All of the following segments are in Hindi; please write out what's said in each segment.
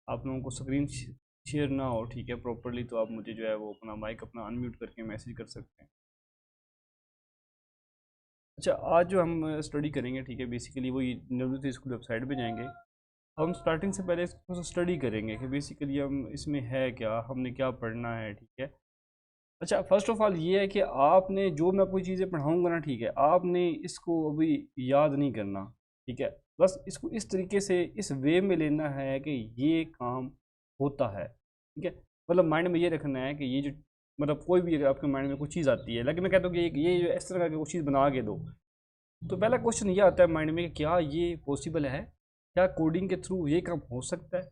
आप लोगों को स्क्रीन शेयर ना हो, ठीक है, प्रॉपरली, तो आप मुझे जो है वो अपना माइक अपना अनम्यूट करके मैसेज कर सकते हैं। अच्छा, आज जो हम स्टडी करेंगे, ठीक है, बेसिकली वही नवनीत स्कूल वेबसाइट पे जाएंगे। हम स्टार्टिंग से पहले इसको स्टडी करेंगे कि बेसिकली हम इसमें है क्या, हमने क्या पढ़ना है, ठीक है। अच्छा, फर्स्ट ऑफ ऑल ये है कि आपने जो मैं आपको चीज़ें पढ़ाऊँगा ना, ठीक है, आपने इसको अभी याद नहीं करना, ठीक है। बस इसको इस तरीके से इस वे में लेना है कि ये काम होता है, ठीक है। मतलब माइंड में ये रखना है कि ये जो, मतलब कोई भी अगर आपके माइंड में कुछ चीज़ आती है, लेकिन मैं कहता हूँ कि ये जो इस तरह का कुछ चीज़ बना के दो, तो पहला क्वेश्चन ये आता है माइंड में कि क्या ये पॉसिबल है, क्या कोडिंग के थ्रू ये काम हो सकता है,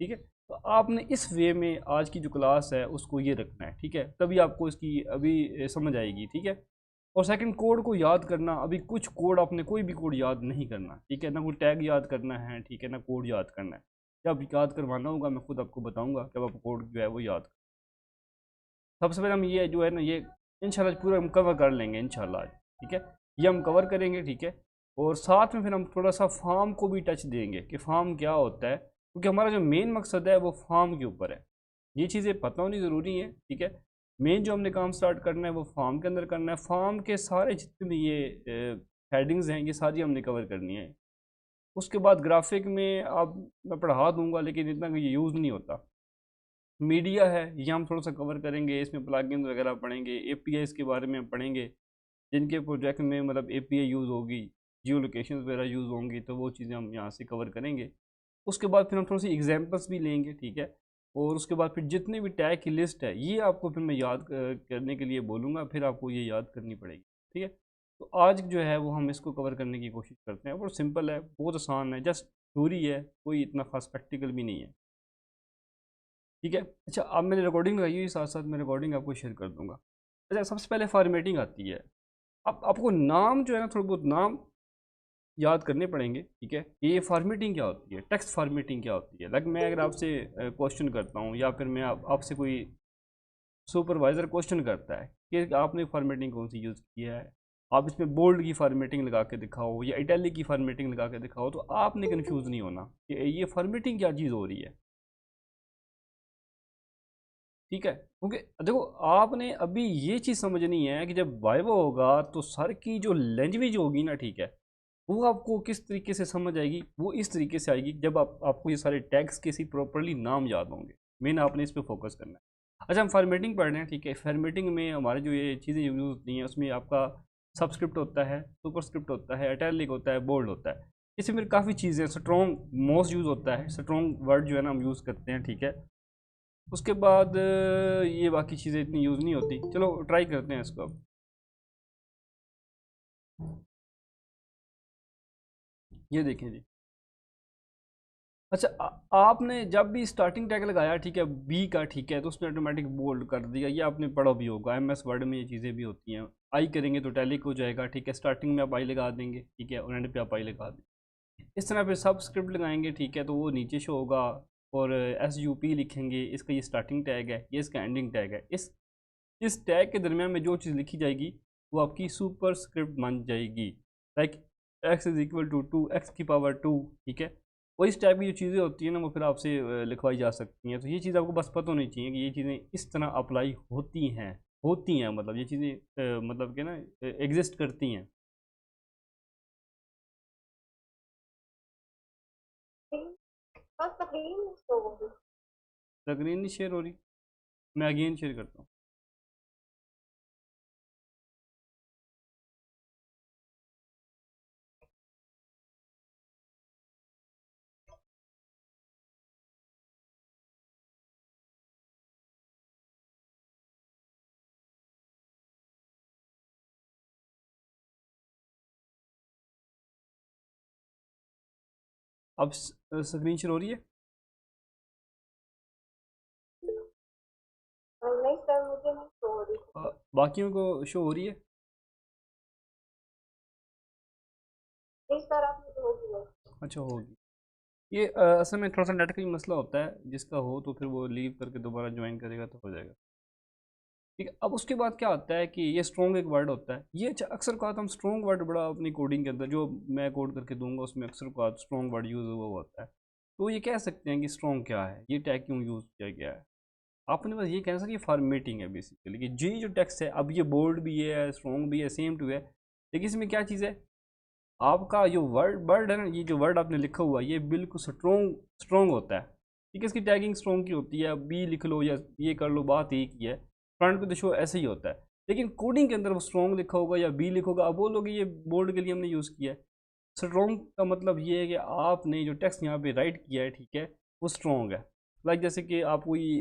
ठीक है। तो आपने इस वे में आज की जो क्लास है उसको ये रखना है, ठीक है, तभी आपको इसकी अभी समझ आएगी, ठीक है। और सेकंड, कोड को याद करना, अभी कुछ कोड आपने कोई भी कोड याद नहीं करना, ठीक है, ना कोई टैग याद करना है, ठीक है, ना कोड याद करना है। जब याद करवाना होगा मैं खुद आपको बताऊंगा, जब आप कोड जो है वो याद। सबसे पहले हम ये जो है ना, ये इंशाल्लाह पूरा हम कवर कर लेंगे इंशाल्लाह आज, ठीक है। ये हम कवर करेंगे, ठीक है। और साथ में फिर हम थोड़ा सा फार्म को भी टच देंगे कि फार्म क्या होता है, क्योंकि हमारा जो मेन मकसद है वो फार्म के ऊपर है। ये चीज़ें पता होनी ज़रूरी है, ठीक है। मेन जो हमने काम स्टार्ट करना है वो फार्म के अंदर करना है। फार्म के सारे जितने भी ये हेडिंग्स हैं, ये सारी हमने कवर करनी है। उसके बाद ग्राफिक में आप मैं पढ़ा दूंगा, लेकिन इतना ये यूज़ नहीं होता। मीडिया है, ये हम थोड़ा सा कवर करेंगे, इसमें प्लगइन्स वगैरह पढ़ेंगे, एपीआई के बारे में पढ़ेंगे, जिनके प्रोजेक्ट में मतलब एपीआई यूज़ होगी, जियो लोकेशन वगैरह यूज़ होंगी, तो वो चीज़ें हम यहाँ से कवर करेंगे। उसके बाद फिर हम थोड़ी सी एग्जांपल्स भी लेंगे, ठीक है। और उसके बाद फिर जितने भी टैग की लिस्ट है ये आपको फिर मैं याद करने के लिए बोलूँगा, फिर आपको ये याद करनी पड़ेगी, ठीक है। तो आज जो है वो हम इसको कवर करने की कोशिश करते हैं। बहुत सिंपल है, बहुत आसान है, जस्ट थ्योरी है, कोई इतना खास प्रैक्टिकल भी नहीं है, ठीक है। अच्छा, अब मैंने रिकॉर्डिंग लगाई हुई, साथ साथ मैं रिकॉर्डिंग आपको शेयर कर दूंगा। अच्छा, सबसे पहले फॉर्मेटिंग आती है। अब आपको नाम जो है ना, थोड़ा बहुत नाम याद करने पड़ेंगे, ठीक है। ये फॉर्मेटिंग क्या होती है, टेक्स्ट फॉर्मेटिंग क्या होती है, लाइक मैं अगर आपसे क्वेश्चन करता हूँ, या फिर मैं आपसे कोई सुपरवाइज़र क्वेश्चन करता है कि आपने फॉर्मेटिंग कौन सी यूज़ की है, आप इसमें बोल्ड की फॉर्मेटिंग लगा के दिखाओ या इटैलिक की फॉर्मेटिंग लगा के दिखाओ, तो आपने कन्फ्यूज़ नहीं होना कि ये फॉर्मेटिंग क्या चीज़ हो रही है, ठीक है। क्योंकि देखो, आपने अभी ये चीज़ समझनी है कि जब वाइवा होगा तो सर की जो लैंग्वेज होगी ना, ठीक है, वो आपको किस तरीके से समझ आएगी, वो इस तरीके से आएगी जब आपको ये सारे टैग्स के सी प्रॉपरली नाम याद होंगे। मेन आपने इस पे फोकस करना है। अच्छा, हम फॉर्मेटिंग पढ़ रहे हैं, ठीक है। फॉर्मेटिंग में हमारे जो ये चीज़ें यूज होती हैं, उसमें आपका सबस्क्रिप्ट होता है, सुपरस्क्रिप्ट होता है, इटैलिक होता है, बोल्ड होता है। इसमें फिर काफ़ी चीज़ें, स्ट्रॉन्ग मोस्ट यूज़ होता है, स्ट्रॉन्ग वर्ड जो है ना हम यूज़ करते हैं, ठीक है। उसके बाद ये बाकी चीज़ें इतनी यूज़ नहीं होती। चलो ट्राई करते हैं इसको अब। ये देखें जी। अच्छा, आपने जब भी स्टार्टिंग टैग लगाया, ठीक है, बी का, ठीक है, तो उसने ऑटोमेटिक बोल्ड कर दिया। ये आपने पढ़ा भी होगा, एमएस वर्ड में ये चीज़ें भी होती हैं। आई करेंगे तो टैलिक हो जाएगा, ठीक है, स्टार्टिंग में आप आई लगा देंगे, ठीक है, और एंड पे आप आई लगा देंगे। इस तरह फिर सब स्क्रिप्ट लगाएंगे, ठीक है, तो वो नीचे शो होगा। और एस यू पी लिखेंगे, इसका ये स्टार्टिंग टैग है, ये इसका एंडिंग टैग है। इस टैग के दरमियान में जो चीज़ लिखी जाएगी वो आपकी सुपर स्क्रिप्ट बन जाएगी। Like x is equal to 2 x की पावर 2, ठीक है। वो इस टाइप की जो चीज़ें होती हैं ना, वो फिर आपसे लिखवाई जा सकती हैं। तो ये चीज़ आपको बस पता होनी चाहिए कि ये चीज़ें इस तरह अप्लाई होती हैं, मतलब ये चीज़ें मतलब कि ना एग्जिस्ट करती हैं। स्क्रीन नहीं शेयर हो रही, मैं अगेन शेयर करता हूँ। अब स्क्रीन शेयर हो रही है। नहीं सर, मुझे नहीं शो हो रही। बाकियों को शो हो रही है। नहीं सर, आपने भेज दिया। अच्छा, होगी। ये असल में थोड़ा सा नेट का ही मसला होता है, जिसका हो तो फिर वो लीव करके दोबारा ज्वाइन करेगा तो हो जाएगा, ठीक है। अब उसके बाद क्या आता है कि ये स्ट्रॉन्ग एक वर्ड होता है। ये अक्सर कहा हम स्ट्रॉन्ग वर्ड बड़ा अपनी कोडिंग के अंदर जो मैं कोड करके दूंगा उसमें अक्सर कहा स्ट्रॉन्ग वर्ड यूज़ हुआ होता है। तो ये कह सकते हैं कि स्ट्रॉन्ग क्या है, ये टैग क्यों यूज़ किया गया है। आपने बस ये कहना सर ये फॉर्मेटिंग है बेसिकली, कि जी जो टेक्स्ट है, अब ये बोल्ड भी है, स्ट्रॉन्ग भी है, सेम टू है, लेकिन इसमें क्या चीज़ है, आपका जो वर्ड है ना, ये जो वर्ड आपने लिखा हुआ है ये बिल्कुल स्ट्रॉन्ग होता है, ठीक है। इसकी टैगिंग स्ट्रॉन्ग की होती है, बी लिख लो या ये कर लो, बात एक ही है, फ्रंट पे तो शो ऐसे ही होता है, लेकिन कोडिंग के अंदर वो स्ट्रॉन्ग लिखा होगा या बी लिखोगा, अब बोलोगे ये बोल्ड के लिए हमने यूज़ किया है। स्ट्रॉन्ग का मतलब ये है कि आपने जो टेक्स्ट यहाँ पे राइट किया है, ठीक है, वो स्ट्रॉन्ग है। लाइक जैसे कि आप कोई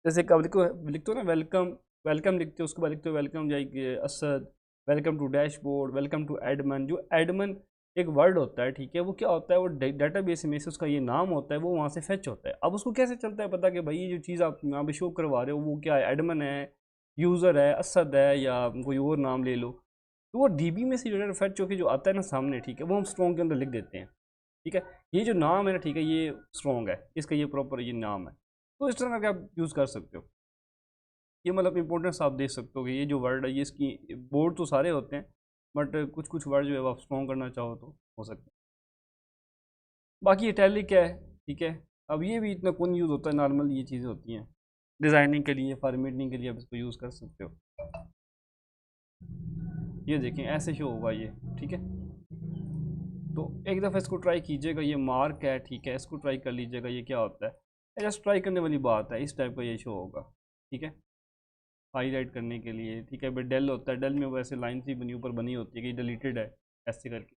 जैसे कब लिखते हो ना, वेलकम, वेलकम लिखते हो, उसके बाद लिखते हो वेलकम जाइए Asad, welcome to dashboard, welcome to admin. जो एडमन एक वर्ड होता है, ठीक है, वो क्या होता है, वो डेटाबेस में से उसका ये नाम होता है, वो वहाँ से फेच होता है। अब उसको कैसे चलता है पता कि भाई ये जो चीज़ आप यहाँ पे शो करवा रहे हो वो क्या है, एडमन है, यूज़र है, असद है, या कोई और नाम ले लो। तो वो डीबी में से जो है फेच होकर जो आता है ना सामने, ठीक है, वो हम स्ट्रॉन्ग के अंदर लिख देते हैं, ठीक है। ये जो नाम है ना, ठीक है, ये स्ट्रॉन्ग है, इसका ये प्रॉपर ये नाम है। तो इस तरह का आप यूज़ कर सकते हो। ये मतलब इंपॉर्टेंस आप देख सकते हो कि ये जो वर्ड है, ये इसकी बोर्ड तो सारे होते हैं, बट कुछ कुछ वर्ड जो है आप स्ट्रॉन्ग करना चाहो तो हो सकता है। बाकी इटैलिक है, ठीक है। अब ये भी इतना कौन यूज़ होता है, नॉर्मल ये चीज़ें होती हैं डिज़ाइनिंग के लिए, फॉर्मेटिंग के लिए आप इसको यूज़ कर सकते हो। ये देखें ऐसे शो होगा ये, ठीक है। तो एक दफ़ा इसको ट्राई कीजिएगा, ये मार्क है, ठीक है, इसको ट्राई कर लीजिएगा, ये क्या होता है, जस्ट ट्राई करने वाली बात है, इस टाइप का ये शो होगा, ठीक है, हाईलाइट करने के लिए, ठीक है। बट डेल होता है, डेल में वैसे लाइन सी बनी ऊपर बनी होती है कि डिलीटेड है ऐसे करके।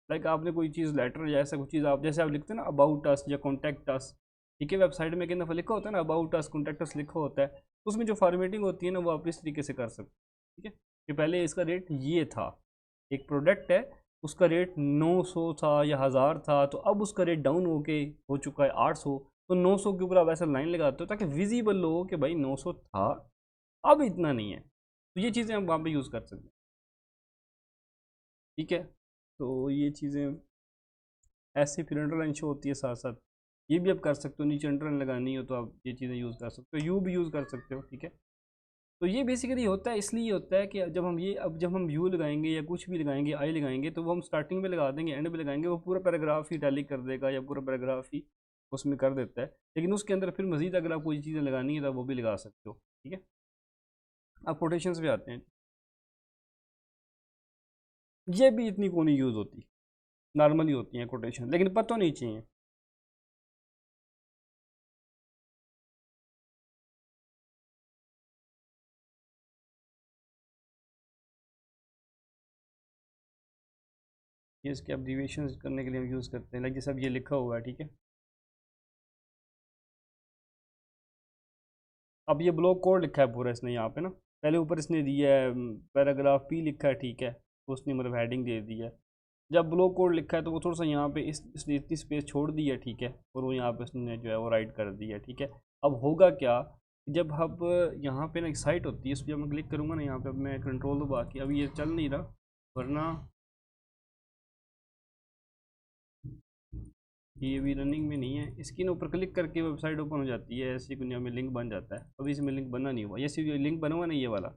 लाइक आपने कोई चीज़ लेटर या ऐसा कुछ चीज़ आप जैसे आप लिखते हैं ना अबाउट अस या कॉन्टैक्ट अस, ठीक है, वेबसाइट में एक दफ़ा लिखा होता है ना अबाउट अस कॉन्टैक्ट अस लिखा होता है, तो उसमें जो फॉर्मेटिंग होती है ना वो आप इस तरीके से कर सकते हैं, ठीक है, कि पहले इसका रेट ये था, एक प्रोडक्ट है उसका रेट 900 था या 1000 था, तो अब उसका रेट डाउन हो चुका है 800, तो 900 के ऊपर आप ऐसा लाइन लगाते हो ताकि विजिबल हो कि भाई 900 था, अब इतना नहीं है। तो ये चीज़ें हम वहाँ पे यूज़ कर सकते हैं, ठीक है। तो ये चीज़ें ऐसे फिर अंडरलाइन शो होती है साथ साथ, ये भी आप कर सकते हो, नीचे अंडरलाइन लगानी हो तो आप ये चीज़ें यूज़ कर सकते हो, यू भी यूज़ कर सकते हो, ठीक है। तो ये बेसिकली होता है, इसलिए होता है कि जब हम यू लगाएंगे या कुछ भी लगाएंगे, आई लगाएंगे, तो वो हम स्टार्टिंग में लगा देंगे, एंड में लगाएंगे, वो पूरा पैराग्राफ ही टैली कर देगा या पूरा पैराग्राफ ही उसमें कर देता है। लेकिन उसके अंदर फिर मज़ीद अगर आप कोई चीज़ें लगानी है तो वो भी लगा सकते हो, ठीक है। अब कोटेशंस भी आते हैं, ये भी इतनी को नहीं यूज़ होती, नॉर्मली होती हैं कोटेशन, लेकिन पता नहीं चाहिए। ये इसके अब्रीविएशन करने के लिए हम यूज़ करते हैं, लाइक जैसे अब ये लिखा हुआ है, ठीक है। अब ये ब्लॉक कोड लिखा है पूरा इसने यहाँ पे ना, पहले ऊपर इसने दिया है पैराग्राफ पी लिखा है, ठीक है, तो उसने मतलब हेडिंग दे दी है। जब ब्लॉक कोड लिखा है तो वो थोड़ा सा यहाँ पे इसने इतनी स्पेस छोड़ दी है, ठीक है, और वो यहाँ पे उसने जो है वो राइट कर दिया है, ठीक है। अब होगा क्या, जब अब यहाँ पे ना एक साइट होती है, इस पर मैं क्लिक करूँगा ना, यहाँ पे अब मैं कंट्रोल दबा के, अभी ये चल नहीं रहा, वरना ये भी रनिंग में नहीं है, इसकी ना ऊपर क्लिक करके वेबसाइट ओपन हो जाती है, ऐसी दुनिया में लिंक बन जाता है। अभी इसमें लिंक बना नहीं हुआ, ये सिर्फ लिंक बना हुआ नहीं ये वाला,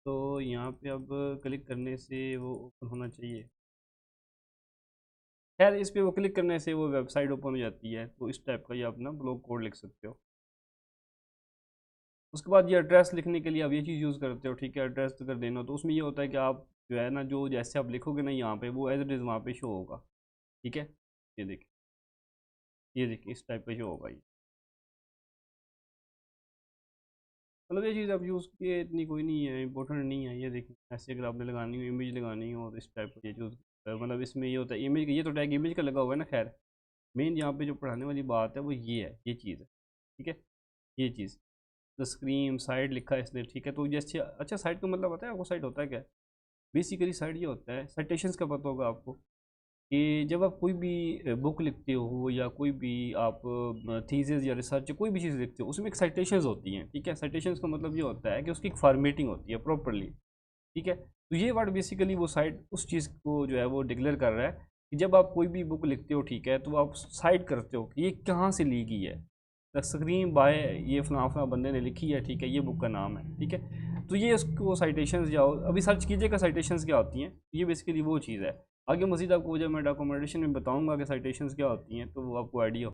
तो यहाँ पे अब क्लिक करने से वो ओपन होना चाहिए। खैर इस पर वो क्लिक करने से वो वेबसाइट ओपन हो जाती है, तो इस टाइप का ये अपना ब्लॉग कोड लिख सकते हो। उसके बाद ये एड्रेस लिखने के लिए आप ये चीज़ यूज़ करते हो, ठीक है, एड्रेस कर देना, तो उसमें ये होता है कि आप जो है ना, जो जैसे आप लिखोगे ना यहाँ पे, वो एज इट इज़ वहाँ पे शो होगा, ठीक है। ये देखिए, ये देखिए इस टाइप का शो होगा ये, मतलब ये चीज़ आप यूज़ किए इतनी कोई नहीं है, इंपॉर्टेंट नहीं है। ये देखिए ऐसे अगर आपने लगानी हो, इमेज लगानी हो, तो इस टाइप का ये यूज़, मतलब इसमें ये होता है इमेज का, ये तो टैग इमेज का लगा हुआ है ना। खैर मेन यहाँ पे जो पढ़ाने वाली बात है वो ये है, ये चीज़ है, ठीक है, ये चीज़ द स्क्रीन साइड लिखा है इसने, ठीक है। तो जैसे अच्छा साइड का मतलब पता है आपको, साइड होता है क्या, बेसिकली साइड ये होता है, साइटेशंस का पता होगा आपको, कि जब आप कोई भी बुक लिखते हो या कोई भी आप थीसिस या रिसर्च कोई भी चीज़ लिखते हो, उसमें एक साइटेशंस होती हैं, ठीक है। साइटेशंस का मतलब ये होता है कि उसकी एक फॉर्मेटिंग होती है प्रॉपरली, ठीक है। तो ये वर्ड बेसिकली वो साइट उस चीज़ को जो है वो डिक्लेयर कर रहा है कि जब आप कोई भी बुक लिखते हो, ठीक है, तो आप साइट करते हो कि ये कहाँ से ली गई है, द स्क्रीन बाय ये फला बंदे ने लिखी है, ठीक है, ये बुक का नाम है, ठीक है। तो ये उसको साइटेशंस जाओ अभी सर्च कीजिएगा साइटेशंस क्या होती हैं, ये बेसिकली वो चीज़ है। आगे मज़ीद आपको जब मैं डॉक्यूमेंटेशन में बताऊंगा कि साइटेशंस क्या होती हैं, तो वो आपको आइडिया